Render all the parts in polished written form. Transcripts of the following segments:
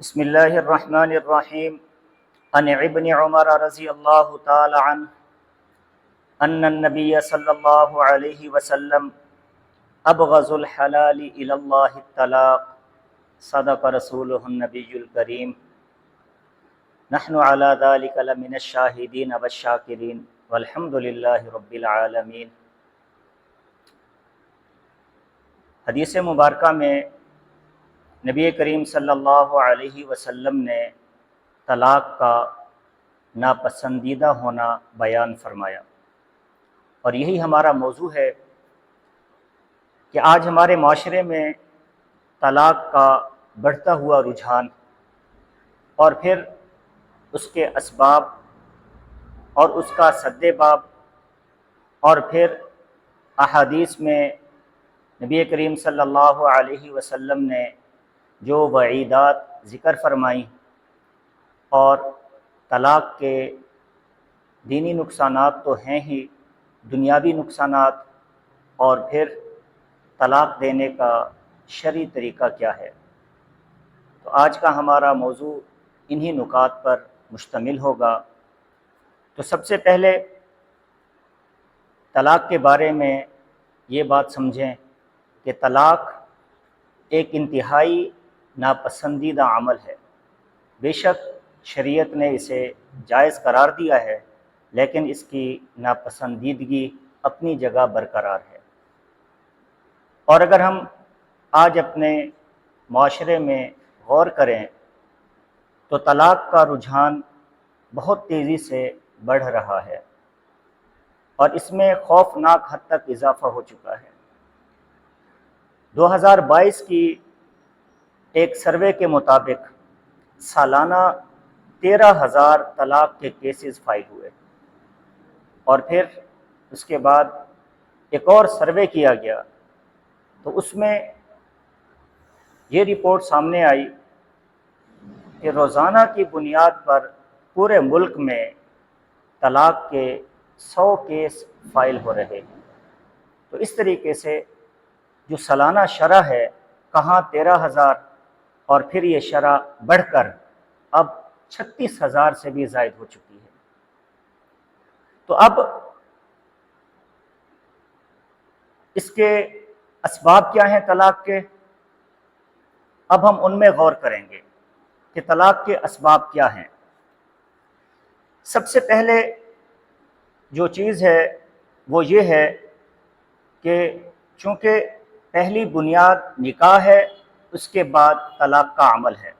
بسم اللہ الرحمن الرحیم عن ابن عمر رضی اللہ تعالی عنہ ان النبی صلی اللہ علیہ وسلم ابغض الحلال الی اللہ الطلاق صدق رسولہ النبی الکریم نحن علی ذلک لمن الشاہدین والشاکرین والحمد للہ رب العالمین۔ حدیث مبارکہ میں نبی کریم صلی اللہ علیہ وسلم نے طلاق کا ناپسندیدہ ہونا بیان فرمایا، اور یہی ہمارا موضوع ہے کہ آج ہمارے معاشرے میں طلاق کا بڑھتا ہوا رجحان اور پھر اس کے اسباب اور اس کا سد باب، اور پھر احادیث میں نبی کریم صلی اللہ علیہ وسلم نے جو وعیدات ذکر فرمائیں، اور طلاق کے دینی نقصانات تو ہیں ہی، دنیاوی نقصانات، اور پھر طلاق دینے کا شرعی طریقہ کیا ہے۔ تو آج کا ہمارا موضوع انہی نکات پر مشتمل ہوگا۔ تو سب سے پہلے طلاق کے بارے میں یہ بات سمجھیں کہ طلاق ایک انتہائی ناپسندیدہ عمل ہے۔ بے شک شریعت نے اسے جائز قرار دیا ہے، لیکن اس کی ناپسندیدگی اپنی جگہ برقرار ہے۔ اور اگر ہم آج اپنے معاشرے میں غور کریں تو طلاق کا رجحان بہت تیزی سے بڑھ رہا ہے، اور اس میں خوفناک حد تک اضافہ ہو چکا ہے۔ 2022 کی ایک سروے کے مطابق سالانہ 13,000 طلاق کے کیسز فائل ہوئے، اور پھر اس کے بعد ایک اور سروے کیا گیا تو اس میں یہ رپورٹ سامنے آئی کہ روزانہ کی بنیاد پر پورے ملک میں طلاق کے 100 کیس فائل ہو رہے ہیں۔ تو اس طریقے سے جو سالانہ شرح ہے، کہاں 13,000، اور پھر یہ شرح بڑھ کر اب 36,000 سے بھی زائد ہو چکی ہے۔ تو اب اس کے اسباب کیا ہیں طلاق کے؟ اب ہم ان میں غور کریں گے کہ طلاق کے اسباب کیا ہیں۔ سب سے پہلے جو چیز ہے وہ یہ ہے کہ چونکہ پہلی بنیاد نکاح ہے، اس کے بعد طلاق کا عمل ہے،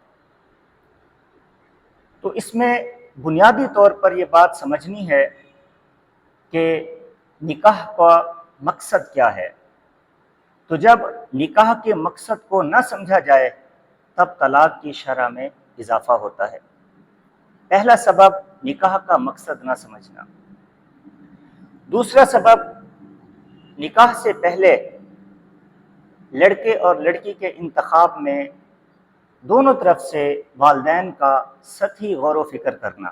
تو اس میں بنیادی طور پر یہ بات سمجھنی ہے کہ نکاح کا مقصد کیا ہے۔ تو جب نکاح کے مقصد کو نہ سمجھا جائے تب طلاق کی شرح میں اضافہ ہوتا ہے۔ پہلا سبب نکاح کا مقصد نہ سمجھنا۔ دوسرا سبب، نکاح سے پہلے لڑکے اور لڑکی کے انتخاب میں دونوں طرف سے والدین کا سطحی غور و فکر کرنا۔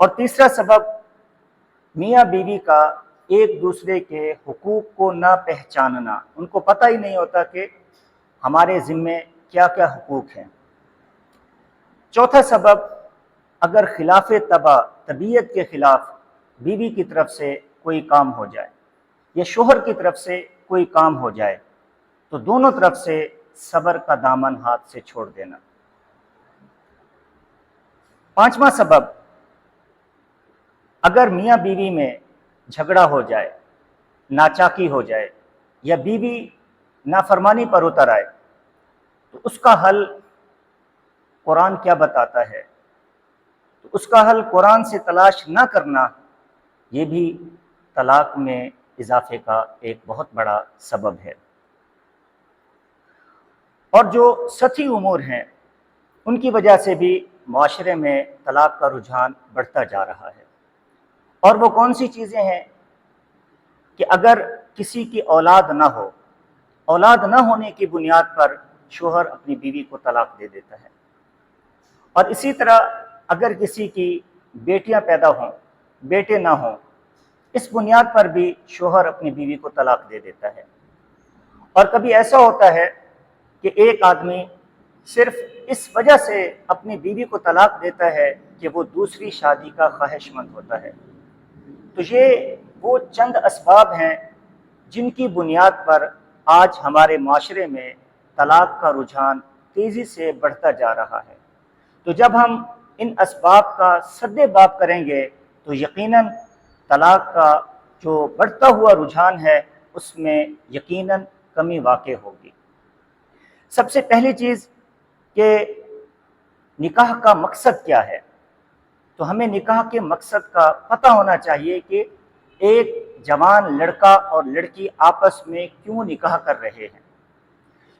اور تیسرا سبب، میاں بیوی کا ایک دوسرے کے حقوق کو نہ پہچاننا، ان کو پتہ ہی نہیں ہوتا کہ ہمارے ذمے کیا کیا حقوق ہیں۔ چوتھا سبب، اگر خلاف طبیعت کے خلاف بیوی کی طرف سے کوئی کام ہو جائے یا شوہر کی طرف سے کوئی کام ہو جائے تو دونوں طرف سے صبر کا دامن ہاتھ سے چھوڑ دینا۔ پانچواں سبب، اگر میاں بیوی میں جھگڑا ہو جائے، ناچاکی ہو جائے، یا بیوی نافرمانی پر اتر آئے تو اس کا حل قرآن کیا بتاتا ہے؟ تو اس کا حل قرآن سے تلاش نہ کرنا یہ بھی طلاق میں اضافے کا ایک بہت بڑا سبب ہے۔ اور جو سطحی امور ہیں ان کی وجہ سے بھی معاشرے میں طلاق کا رجحان بڑھتا جا رہا ہے۔ اور وہ کون سی چیزیں ہیں کہ اگر کسی کی اولاد نہ ہو، اولاد نہ ہونے کی بنیاد پر شوہر اپنی بیوی کو طلاق دے دیتا ہے، اور اسی طرح اگر کسی کی بیٹیاں پیدا ہوں، بیٹے نہ ہوں، اس بنیاد پر بھی شوہر اپنی بیوی کو طلاق دے دیتا ہے۔ اور کبھی ایسا ہوتا ہے کہ ایک آدمی صرف اس وجہ سے اپنی بیوی کو طلاق دیتا ہے کہ وہ دوسری شادی کا خواہش مند ہوتا ہے۔ تو یہ وہ چند اسباب ہیں جن کی بنیاد پر آج ہمارے معاشرے میں طلاق کا رجحان تیزی سے بڑھتا جا رہا ہے۔ تو جب ہم ان اسباب کا سد باب کریں گے تو یقیناً طلاق کا جو بڑھتا ہوا رجحان ہے اس میں یقیناً کمی واقع ہوگی۔ سب سے پہلی چیز کہ نکاح کا مقصد کیا ہے؟ تو ہمیں نکاح کے مقصد کا پتہ ہونا چاہیے کہ ایک جوان لڑکا اور لڑکی آپس میں کیوں نکاح کر رہے ہیں۔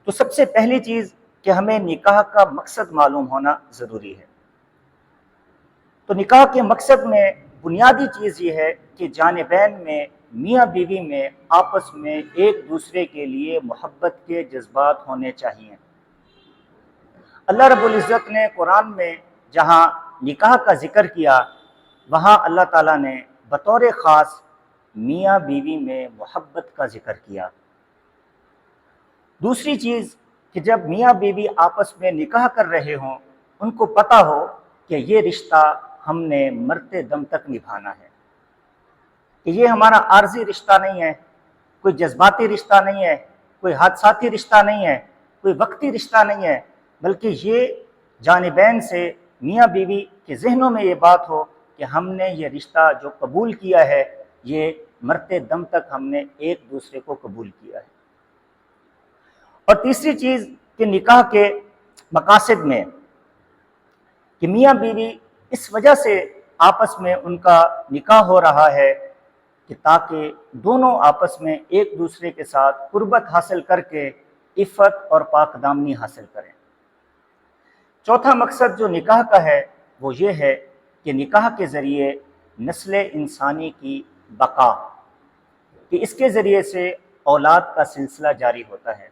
تو سب سے پہلی چیز کہ ہمیں نکاح کا مقصد معلوم ہونا ضروری ہے۔ تو نکاح کے مقصد میں بنیادی چیز یہ ہے کہ جانبین میں میاں بیوی میں آپس میں ایک دوسرے کے لیے محبت کے جذبات ہونے چاہیے۔ اللہ رب العزت نے قرآن میں جہاں نکاح کا ذکر کیا وہاں اللہ تعالیٰ نے بطور خاص میاں بیوی میں محبت کا ذکر کیا۔ دوسری چیز کہ جب میاں بیوی آپس میں نکاح کر رہے ہوں ان کو پتہ ہو کہ یہ رشتہ ہم نے مرتے دم تک نبھانا ہے، کہ یہ ہمارا عارضی رشتہ نہیں ہے، کوئی جذباتی رشتہ نہیں ہے، کوئی حادثاتی رشتہ نہیں ہے، کوئی وقتی رشتہ نہیں ہے، بلکہ یہ جانبین سے میاں بیوی کے ذہنوں میں یہ بات ہو کہ ہم نے یہ رشتہ جو قبول کیا ہے یہ مرتے دم تک ہم نے ایک دوسرے کو قبول کیا ہے۔ اور تیسری چیز کہ نکاح کے مقاصد میں کہ میاں بیوی اس وجہ سے آپس میں ان کا نکاح ہو رہا ہے کہ تاکہ دونوں آپس میں ایک دوسرے کے ساتھ قربت حاصل کر کے عفت اور پاک دامنی حاصل کریں۔ چوتھا مقصد جو نکاح کا ہے وہ یہ ہے کہ نکاح کے ذریعے نسل انسانی کی بقا، کہ اس کے ذریعے سے اولاد کا سلسلہ جاری ہوتا ہے،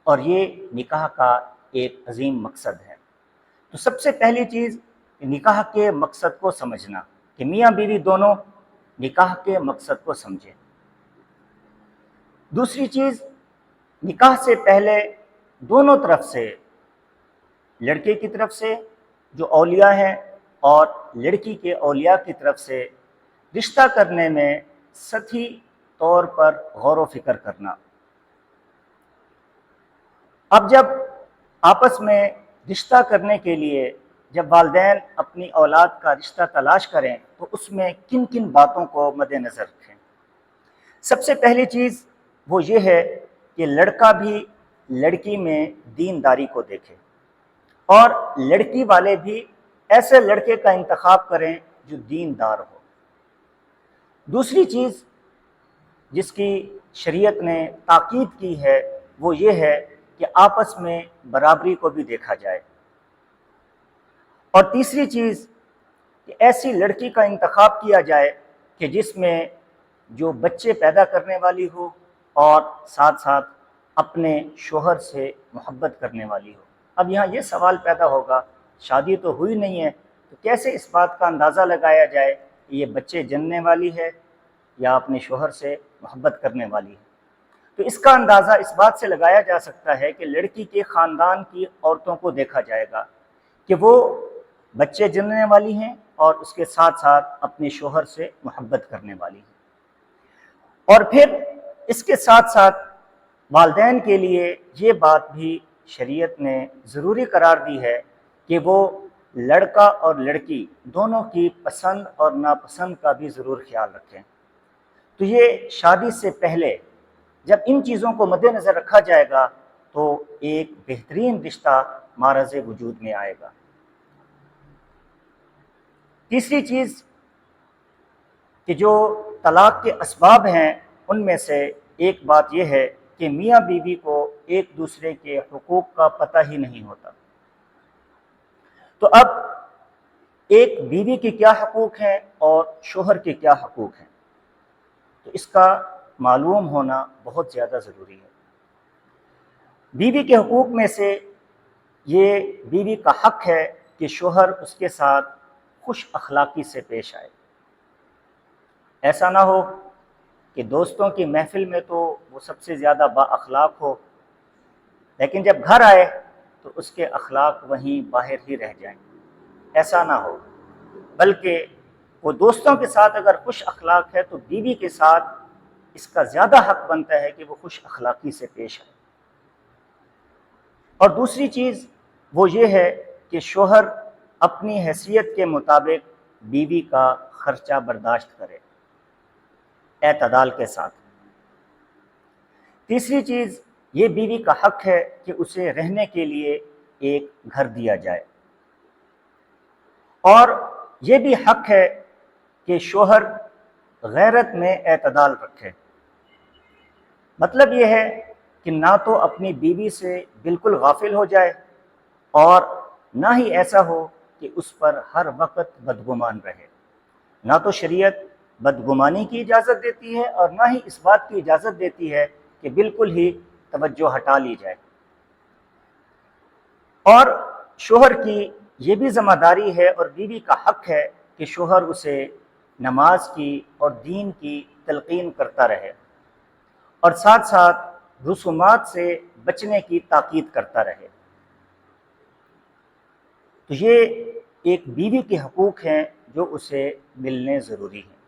اور یہ نکاح کا ایک عظیم مقصد ہے۔ تو سب سے پہلی چیز نکاح کے مقصد کو سمجھنا، کہ میاں بیوی دونوں نکاح کے مقصد کو سمجھیں۔ دوسری چیز، نکاح سے پہلے دونوں طرف سے، لڑکے کی طرف سے جو اولیاء ہیں اور لڑکی کے اولیاء کی طرف سے رشتہ کرنے میں سطحی طور پر غور و فکر کرنا۔ اب جب آپس میں رشتہ کرنے کے لیے جب والدین اپنی اولاد کا رشتہ تلاش کریں تو اس میں کن کن باتوں کو مد نظر رکھیں؟ سب سے پہلی چیز وہ یہ ہے کہ لڑکا بھی لڑکی میں دینداری کو دیکھے، اور لڑکی والے بھی ایسے لڑکے کا انتخاب کریں جو دیندار ہو۔ دوسری چیز جس کی شریعت نے تاکید کی ہے وہ یہ ہے کہ آپس میں برابری کو بھی دیکھا جائے۔ اور تیسری چیز کہ ایسی لڑکی کا انتخاب کیا جائے کہ جس میں جو بچے پیدا کرنے والی ہو اور ساتھ ساتھ اپنے شوہر سے محبت کرنے والی ہو۔ اب یہاں یہ سوال پیدا ہوگا، شادی تو ہوئی نہیں ہے تو کیسے اس بات کا اندازہ لگایا جائے کہ یہ بچے جننے والی ہے یا اپنے شوہر سے محبت کرنے والی ہے؟ تو اس کا اندازہ اس بات سے لگایا جا سکتا ہے کہ لڑکی کے خاندان کی عورتوں کو دیکھا جائے گا کہ وہ بچے جننے والی ہیں اور اس کے ساتھ ساتھ اپنے شوہر سے محبت کرنے والی ہیں۔ اور پھر اس کے ساتھ ساتھ والدین کے لیے یہ بات بھی شریعت نے ضروری قرار دی ہے کہ وہ لڑکا اور لڑکی دونوں کی پسند اور ناپسند کا بھی ضرور خیال رکھیں۔ تو یہ شادی سے پہلے جب ان چیزوں کو مد نظر رکھا جائے گا تو ایک بہترین رشتہ معرض وجود میں آئے گا۔ تیسری چیز کہ جو طلاق کے اسباب ہیں ان میں سے ایک بات یہ ہے کہ میاں بیوی کو ایک دوسرے کے حقوق کا پتہ ہی نہیں ہوتا۔ تو اب ایک بیوی کے کیا حقوق ہیں اور شوہر کے کیا حقوق ہیں، تو اس کا معلوم ہونا بہت زیادہ ضروری ہے۔ بیوی کے حقوق میں سے یہ بیوی کا حق ہے کہ شوہر اس کے ساتھ خوش اخلاقی سے پیش آئے۔ ایسا نہ ہو کہ دوستوں کی محفل میں تو وہ سب سے زیادہ با اخلاق ہو، لیکن جب گھر آئے تو اس کے اخلاق وہیں باہر ہی رہ جائیں. ایسا نہ ہو، بلکہ وہ دوستوں کے ساتھ اگر خوش اخلاق ہے تو بیوی کے ساتھ اس کا زیادہ حق بنتا ہے کہ وہ خوش اخلاقی سے پیش آئے. اور دوسری چیز وہ یہ ہے کہ شوہر اپنی حیثیت کے مطابق بیوی کا خرچہ برداشت کرے اعتدال کے ساتھ. تیسری چیز یہ بیوی کا حق ہے کہ اسے رہنے کے لیے ایک گھر دیا جائے. اور یہ بھی حق ہے کہ شوہر غیرت میں اعتدال رکھے. مطلب یہ ہے کہ نہ تو اپنی بیوی سے بالکل غافل ہو جائے اور نہ ہی ایسا ہو کہ اس پر ہر وقت بدگمان رہے. نہ تو شریعت بدگمانی کی اجازت دیتی ہے اور نہ ہی اس بات کی اجازت دیتی ہے کہ بالکل ہی توجہ ہٹا لی جائے. اور شوہر کی یہ بھی ذمہ داری ہے اور بیوی کا حق ہے کہ شوہر اسے نماز کی اور دین کی تلقین کرتا رہے اور ساتھ ساتھ رسومات سے بچنے کی تاکید کرتا رہے. تو یہ ایک بیوی کے حقوق ہیں جو اسے ملنے ضروری ہیں.